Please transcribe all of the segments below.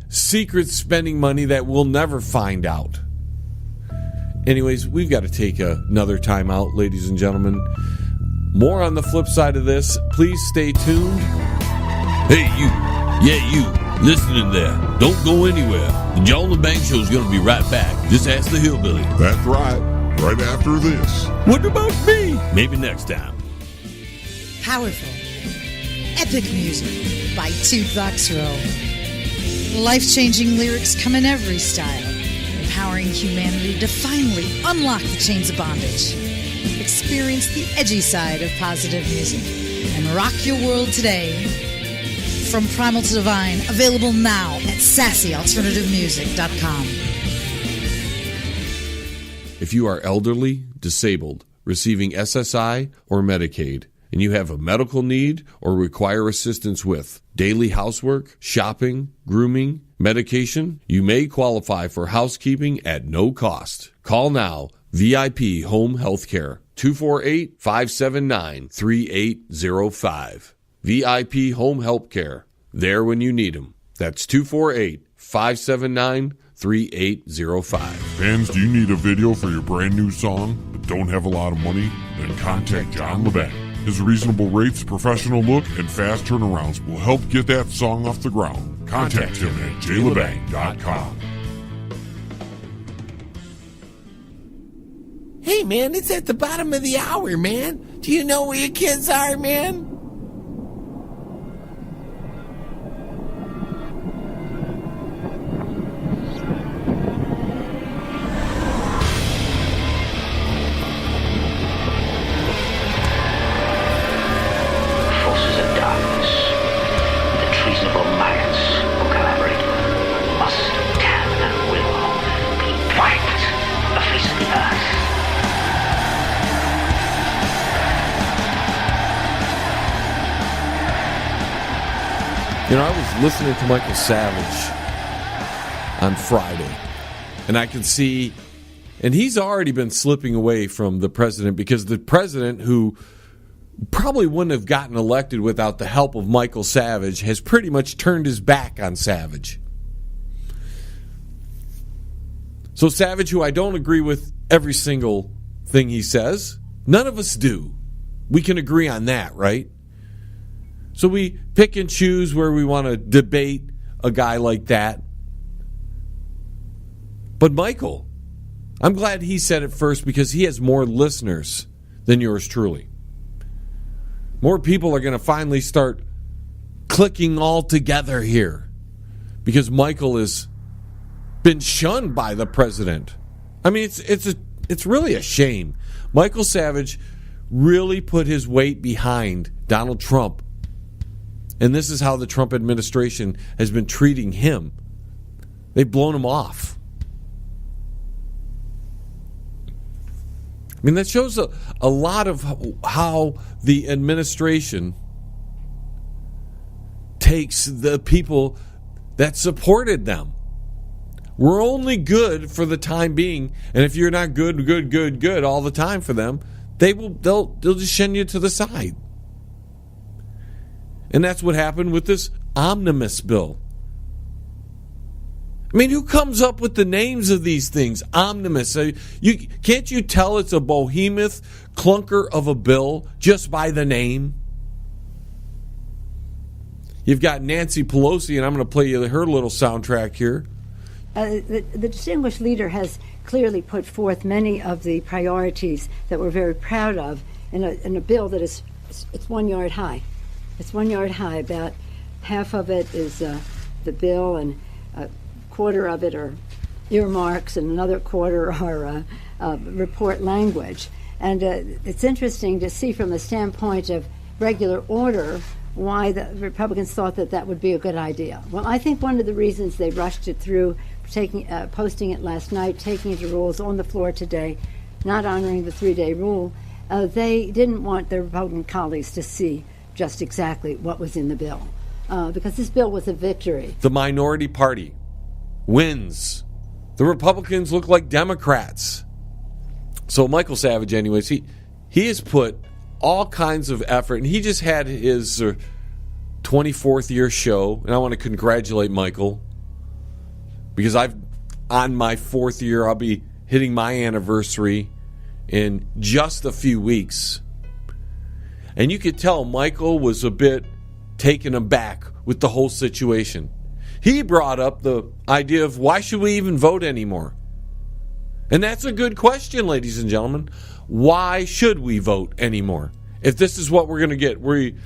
secret spending money that we'll never find out. Anyways, we've got to take another time out, ladies and gentlemen. More on the flip side of this. Please stay tuned. Hey, you. Yeah, you. Listening there. Don't go anywhere. The John LeBang Show is going to be right back. Just ask the hillbilly. That's right. Right after this. What about me? Maybe next time. Powerful. Epic music by Toot Box Roll. Life-changing lyrics come in every style, empowering humanity to finally unlock the chains of bondage. Experience the edgy side of positive music and rock your world today. From Primal to Divine, available now at sassyalternativemusic.com. If you are elderly, disabled, receiving SSI or Medicaid, and you have a medical need or require assistance with daily housework, shopping, grooming, medication, you may qualify for housekeeping at no cost. Call now, VIP Home Healthcare, 248-579-3805. VIP Home Healthcare, there when you need them. That's 248-579-3805. Fans, do you need a video for your brand new song but don't have a lot of money? Then contact John LeBang. His reasonable rates, professional look, and fast turnarounds will help get that song off the ground. Contact him at jlebang.com. Hey, man, it's at the bottom of the hour, man. Do you know where your kids are, man? You know, I was listening to Michael Savage on Friday, and I can see, and he's already been slipping away from the president because the president, who probably wouldn't have gotten elected without the help of Michael Savage, has pretty much turned his back on Savage. So Savage, who I don't agree with every single thing he says, none of us do. We can agree on that, right? So we pick and choose where we want to debate a guy like that. But Michael, I'm glad he said it first because he has more listeners than yours truly. More people are going to finally start clicking all together here because Michael has been shunned by the president. I mean, it's really a shame. Michael Savage really put his weight behind Donald Trump. And this is how the Trump administration has been treating him. They've blown him off. I mean, that shows a lot of how the administration takes the people that supported them. We're only good for the time being, and if you're not good all the time for them, they'll just send you to the side. And that's what happened with this omnibus bill. I mean, who comes up with the names of these things? Omnibus. Can't you tell it's a behemoth clunker of a bill just by the name? You've got Nancy Pelosi, and I'm going to play you her little soundtrack here. The distinguished leader has clearly put forth many of the priorities that we're very proud of in a bill that it's 1 yard high. It's 1 yard high. About half of it is the bill, and a quarter of it are earmarks, and another quarter are report language. And it's interesting to see from the standpoint of regular order why the Republicans thought that would be a good idea. Well, I think one of the reasons they rushed it through, posting it last night, taking it to rules on the floor today, not honoring the 3-day rule, they didn't want their Republican colleagues to see just exactly what was in the bill, because this bill was a victory. The minority party wins. The Republicans look like Democrats. So Michael Savage, anyways, he has put all kinds of effort, and he just had his 24th year show, and I want to congratulate Michael because on my 4th year, I'll be hitting my anniversary in just a few weeks. And you could tell Michael was a bit taken aback with the whole situation. He brought up the idea of why should we even vote anymore? And that's a good question, ladies and gentlemen. Why should we vote anymore? If this is what we're going to get, we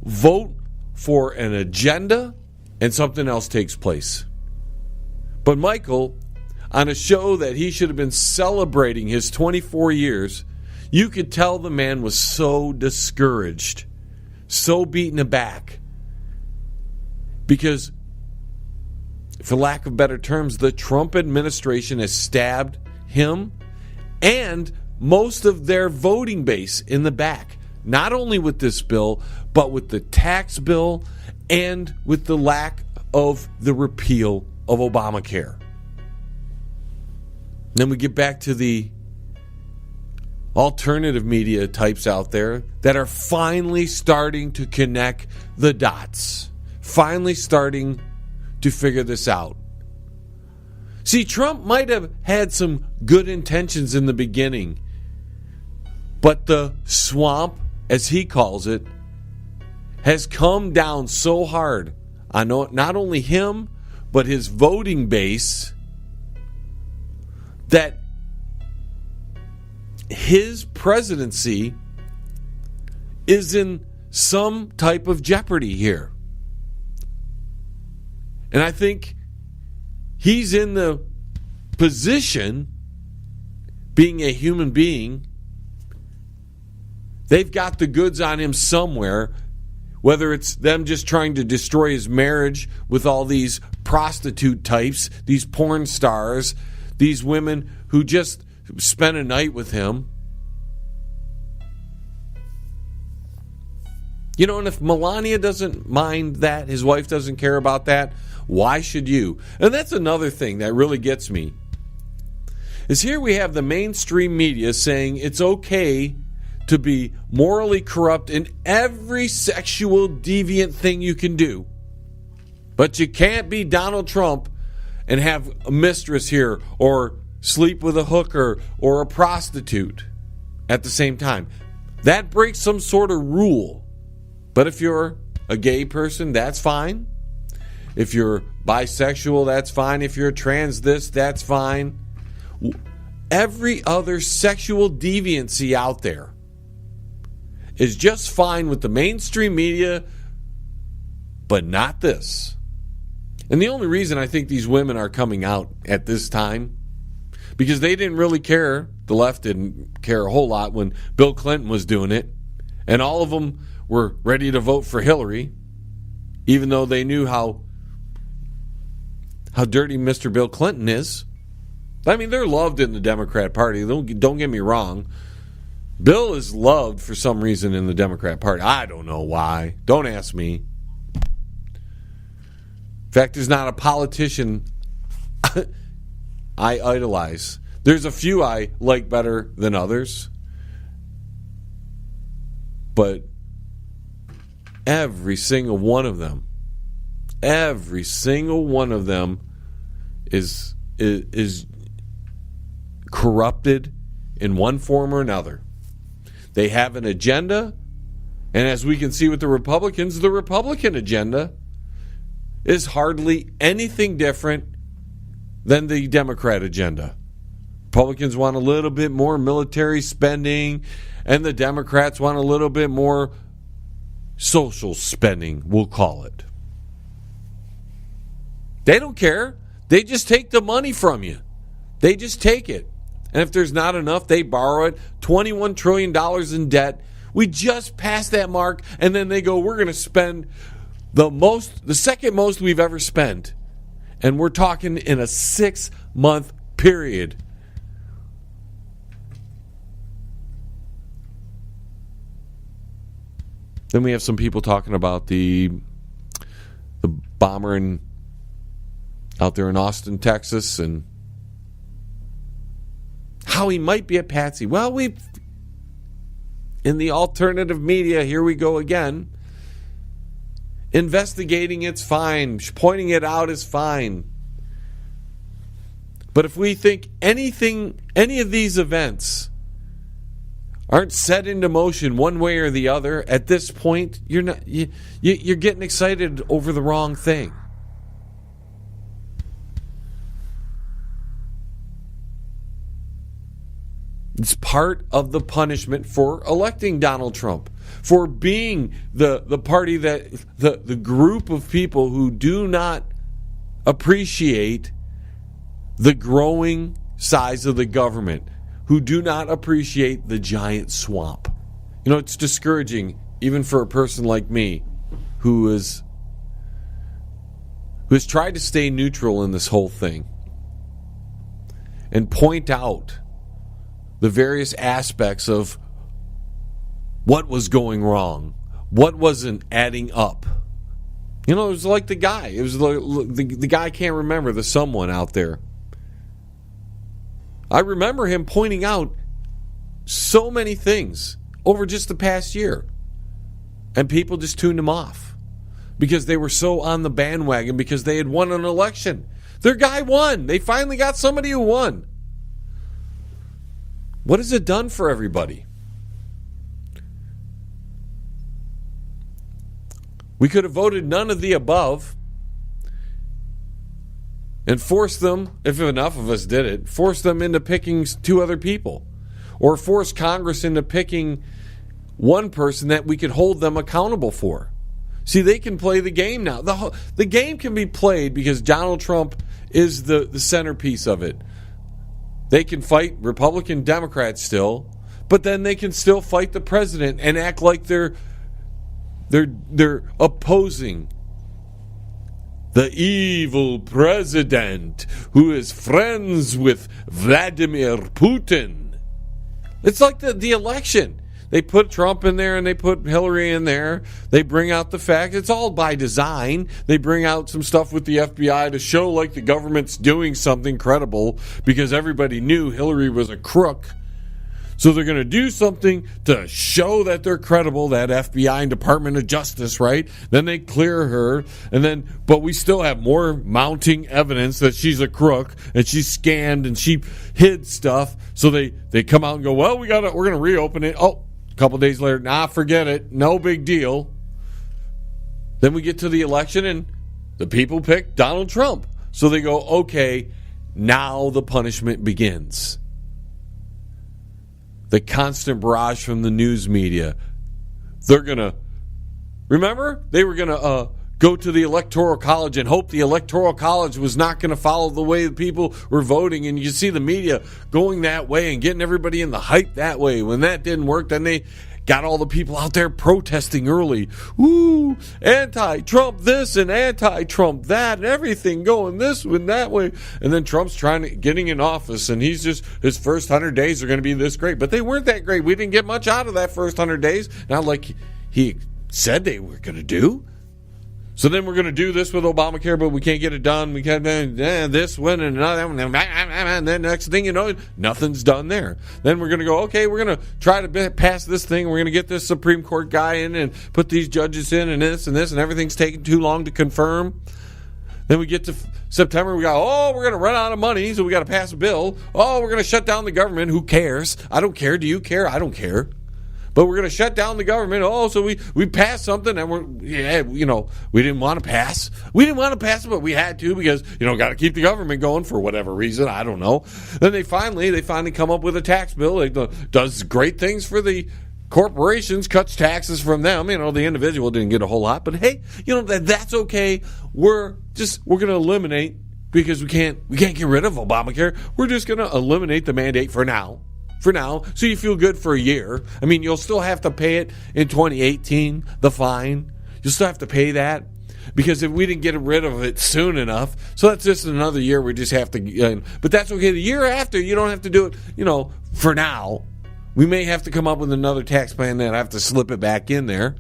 vote for an agenda and something else takes place. But Michael, on a show that he should have been celebrating his 24 years, you could tell the man was so discouraged, so beaten aback. Because, for lack of better terms, the Trump administration has stabbed him and most of their voting base in the back. Not only with this bill, but with the tax bill and with the lack of the repeal of Obamacare. Then we get back to the alternative media types out there that are finally starting to connect the dots, finally starting to figure this out. See, Trump might have had some good intentions in the beginning, but the swamp, as he calls it, has come down so hard on not only him, but his voting base, that his presidency is in some type of jeopardy here. And I think he's in the position, being a human being, they've got the goods on him somewhere, whether it's them just trying to destroy his marriage with all these prostitute types, these porn stars, these women who just spent a night with him. You know, and if Melania doesn't mind that, his wife doesn't care about that, why should you? And that's another thing that really gets me. Is here we have the mainstream media saying it's okay to be morally corrupt in every sexual deviant thing you can do. But you can't be Donald Trump and have a mistress here or sleep with a hooker or a prostitute at the same time. That breaks some sort of rule. But if you're a gay person, that's fine. If you're bisexual, that's fine. If you're trans this, that's fine. Every other sexual deviancy out there is just fine with the mainstream media, but not this. And the only reason I think these women are coming out at this time, because they didn't really care, the left didn't care a whole lot when Bill Clinton was doing it, and all of them were ready to vote for Hillary, even though they knew how dirty Mr. Bill Clinton is. I mean, they're loved in the Democrat Party. Don't get me wrong. Bill is loved for some reason in the Democrat Party. I don't know why. Don't ask me. In fact, there's not a politician I idolize. There's a few I like better than others. But every single one of them is corrupted in one form or another. They have an agenda, and as we can see with the Republicans, the Republican agenda is hardly anything different than the Democrat agenda. Republicans want a little bit more military spending, and the Democrats want a little bit more social spending, we'll call it. They don't care. They just take the money from you. They just take it. And if there's not enough, they borrow it. $21 trillion in debt. We just passed that mark, and then they go, we're going to spend the second most we've ever spent. And we're talking in a 6-month period. Then we have some people talking about the bomber out there in Austin, Texas, and how he might be a patsy. Well, in the alternative media, here we go again. Investigating it's fine. Pointing it out is fine. But if we think any of these events aren't set into motion one way or the other, at this point, you're getting excited over the wrong thing. It's part of the punishment for electing Donald Trump, for being the party that the group of people who do not appreciate the growing size of the government, who do not appreciate the giant swamp. You know, it's discouraging even for a person like me who has tried to stay neutral in this whole thing and point out the various aspects of what was going wrong, what wasn't adding up. You know, it was like the guy. It was the guy, I can't remember, the someone out there. I remember him pointing out so many things over just the past year. And people just tuned him off because they were so on the bandwagon because they had won an election. Their guy won. They finally got somebody who won. What has it done for everybody? We could have voted none of the above and forced them, if enough of us did it, forced them into picking two other people. Or force Congress into picking one person that we could hold them accountable for. See, they can play the game now. The game can be played because Donald Trump is the centerpiece of it. They can fight Republican Democrats still, but then they can still fight the president and act like they're opposing the evil president who is friends with Vladimir Putin. It's like the election. They put Trump in there and they put Hillary in there. They bring out the facts. It's all by design. They bring out some stuff with the FBI to show like the government's doing something credible because everybody knew Hillary was a crook. So they're going to do something to show that they're credible, that FBI and Department of Justice, right? Then they clear her, but we still have more mounting evidence that she's a crook and she's scammed and she hid stuff. So they come out and go, well, we're going to reopen it. Oh, a couple days later, forget it. No big deal. Then we get to the election and the people pick Donald Trump. So they go, okay, now the punishment begins. The constant barrage from the news media. They're going to... Remember? They were going to go to the Electoral College and hope the Electoral College was not going to follow the way the people were voting. And you see the media going that way and getting everybody in the hype that way. When that didn't work, then they got all the people out there protesting early. Ooh, anti-Trump this and anti-Trump that and everything going this and that way. And then Trump's getting in office and he's just, his first 100 days are going to be this great. But they weren't that great. We didn't get much out of that first 100 days. Not like he said they were going to do. So then we're going to do this with Obamacare, but we can't get it done. We can't this one and another one. And then next thing you know, nothing's done there. Then we're going to go, okay, we're going to try to pass this thing. We're going to get this Supreme Court guy in and put these judges in and this, and everything's taking too long to confirm. Then we get to September, we go, we're going to run out of money, so we got to pass a bill. We're going to shut down the government. Who cares? I don't care. Do you care? I don't care. But we're going to shut down the government. So we passed something and we didn't want to pass. We didn't want to pass it, but we had to because, got to keep the government going for whatever reason. I don't know. Then they finally come up with a tax bill. It does great things for the corporations, cuts taxes from them. The individual didn't get a whole lot, but hey, that's okay. We're going to eliminate because we can't get rid of Obamacare. We're just going to eliminate the mandate for now, so you feel good for a year. I mean, you'll still have to pay it in 2018, the fine. You'll still have to pay that because if we didn't get rid of it soon enough, so that's just another year we just have to, but that's okay. The year after, you don't have to do it, for now. We may have to come up with another tax plan that I have to slip it back in there.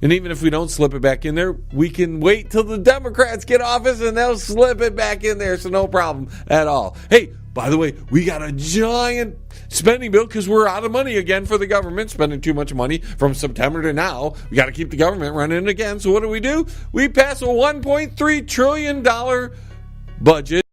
And even if we don't slip it back in there, we can wait till the Democrats get office and they'll slip it back in there, so no problem at all. Hey, by the way, we got a giant spending bill because we're out of money again for the government, spending too much money from September to now. We got to keep the government running again. So what do? We pass a $1.3 trillion budget.